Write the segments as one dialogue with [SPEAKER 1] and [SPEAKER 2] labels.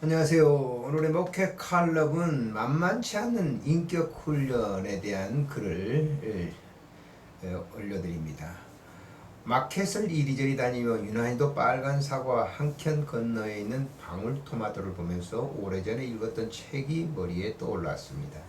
[SPEAKER 1] 안녕하세요. 오늘의 목회 칼럼은 만만치 않은 인격 훈련에 대한 글을 올려드립니다. 마켓을 이리저리 다니며 유난히도 빨간 사과와 한켠 건너에 있는 방울토마토를 보면서 오래전에 읽었던 책이 머리에 떠올랐습니다.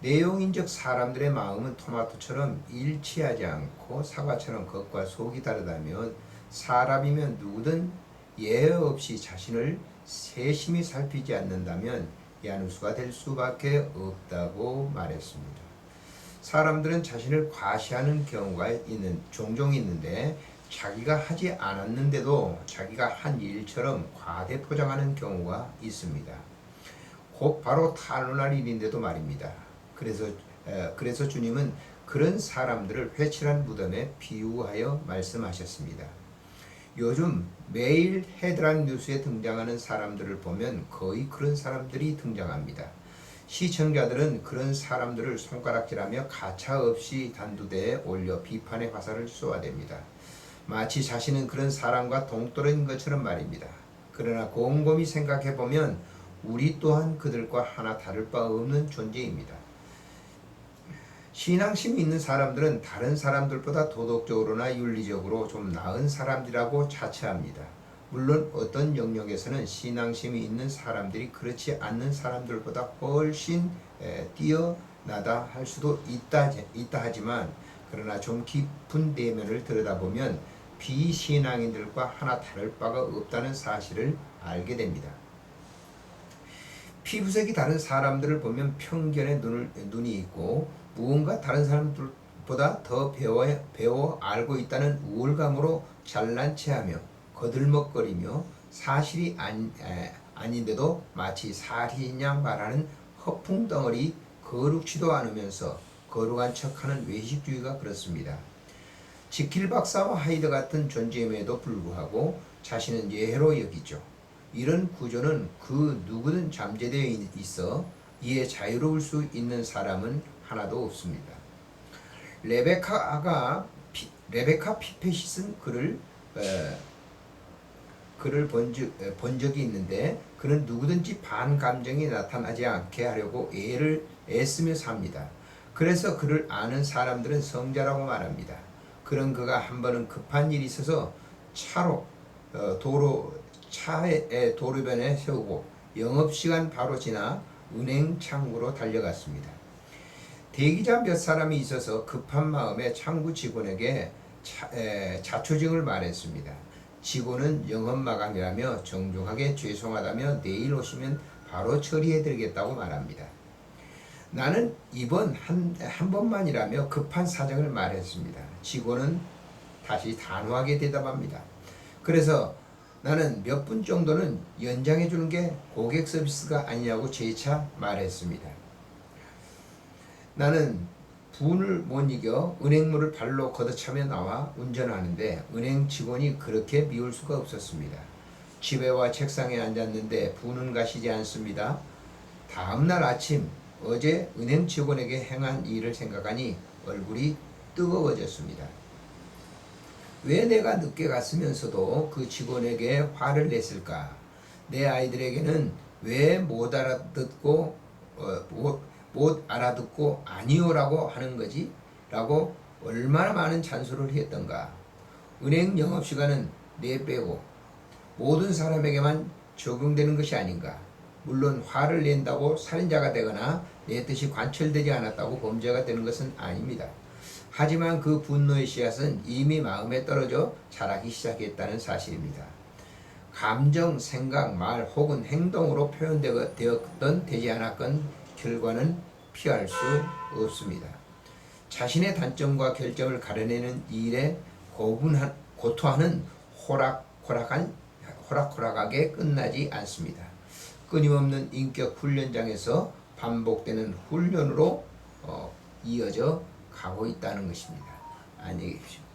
[SPEAKER 1] 내용인즉 사람들의 마음은 토마토처럼 일치하지 않고 사과처럼 겉과 속이 다르다면 사람이면 누구든 예외 없이 자신을 세심히 살피지 않는다면 야누스가 될 수밖에 없다고 말했습니다. 사람들은 자신을 과시하는 경우가 종종 있는데 자기가 하지 않았는데도 자기가 한 일처럼 과대 포장하는 경우가 있습니다. 곧 바로 탄원할 일인데도 말입니다. 그래서 주님은 그런 사람들을 회칠한 무덤에 비유하여 말씀하셨습니다. 요즘 매일 헤드라인 뉴스에 등장하는 사람들을 보면 거의 그런 사람들이 등장합니다. 시청자들은 그런 사람들을 손가락질하며 가차없이 단두대에 올려 비판의 화살을 쏘아댑니다. 마치 자신은 그런 사람과 동떨어진 것처럼 말입니다. 그러나 곰곰이 생각해보면 우리 또한 그들과 하나 다를 바 없는 존재입니다. 신앙심이 있는 사람들은 다른 사람들보다 도덕적으로나 윤리적으로 좀 나은 사람들이라고 자처합니다. 물론 어떤 영역에서는 신앙심이 있는 사람들이 그렇지 않는 사람들보다 훨씬 뛰어나다 할 수도 있다 하지만 그러나 좀 깊은 내면을 들여다보면 비신앙인들과 하나 다를 바가 없다는 사실을 알게 됩니다. 피부색이 다른 사람들을 보면 편견의 눈이 있고 무언가 다른 사람들보다 더 배워 알고 있다는 우월감으로 잘난 체하며 거들먹거리며 사실이 아닌데도 마치 사실이냐 말하는 허풍덩어리 거룩지도 않으면서 거룩한 척하는 외식주의가 그렇습니다. 지킬 박사와 하이드 같은 존재임에도 불구하고 자신은 예로 여기죠. 이런 구조는 그 누구든 잠재되어 있어 이에 자유로울 수 있는 사람은 하나도 없습니다. 레베카 피펫이 쓴 글을 본 적이 있는데 그는 누구든지 반감정이 나타나지 않게 하려고 애쓰며 삽니다. 그래서 그를 아는 사람들은 성자라고 말합니다. 그런 그가 한 번은 급한 일이 있어서 차에 도로변에 세우고 영업시간 바로 지나 은행 창구로 달려갔습니다. 대기자 몇 사람이 있어서 급한 마음에 창구 직원에게 자초지종을 말했습니다. 직원은 영업 마감이라며 정중하게 죄송하다며 내일 오시면 바로 처리해드리겠다고 말합니다. 나는 이번 한 번만이라며 급한 사정을 말했습니다. 직원은 다시 단호하게 대답합니다. 그래서 나는 몇 분 정도는 연장해 주는 게 고객 서비스가 아니냐고 재차 말했습니다. 나는 분을 못 이겨 은행문을 발로 걷어차며 나와 운전하는데 은행 직원이 그렇게 미울 수가 없었습니다. 집에 와 책상에 앉았는데 분은 가시지 않습니다. 다음날 아침 어제 은행 직원에게 행한 일을 생각하니 얼굴이 뜨거워졌습니다. 왜 내가 늦게 갔으면서도 그 직원에게 화를 냈을까? 내 아이들에게는 왜 못 알아듣고 아니오라고 하는 거지? 라고 얼마나 많은 잔소리를 했던가. 은행 영업시간은 내 빼고 모든 사람에게만 적용되는 것이 아닌가. 물론 화를 낸다고 살인자가 되거나 내 뜻이 관철되지 않았다고 범죄가 되는 것은 아닙니다. 하지만 그 분노의 씨앗은 이미 마음에 떨어져 자라기 시작했다는 사실입니다. 감정, 생각, 말 혹은 행동으로 표현되었건 되지 않았건 결과는 피할 수 없습니다. 자신의 단점과 결점을 가려내는 일에 고토하는 호락호락하게 끝나지 않습니다. 끊임없는 인격 훈련장에서 반복되는 훈련으로 이어져 가고 있다는 것입니다. 안녕히 계십시오.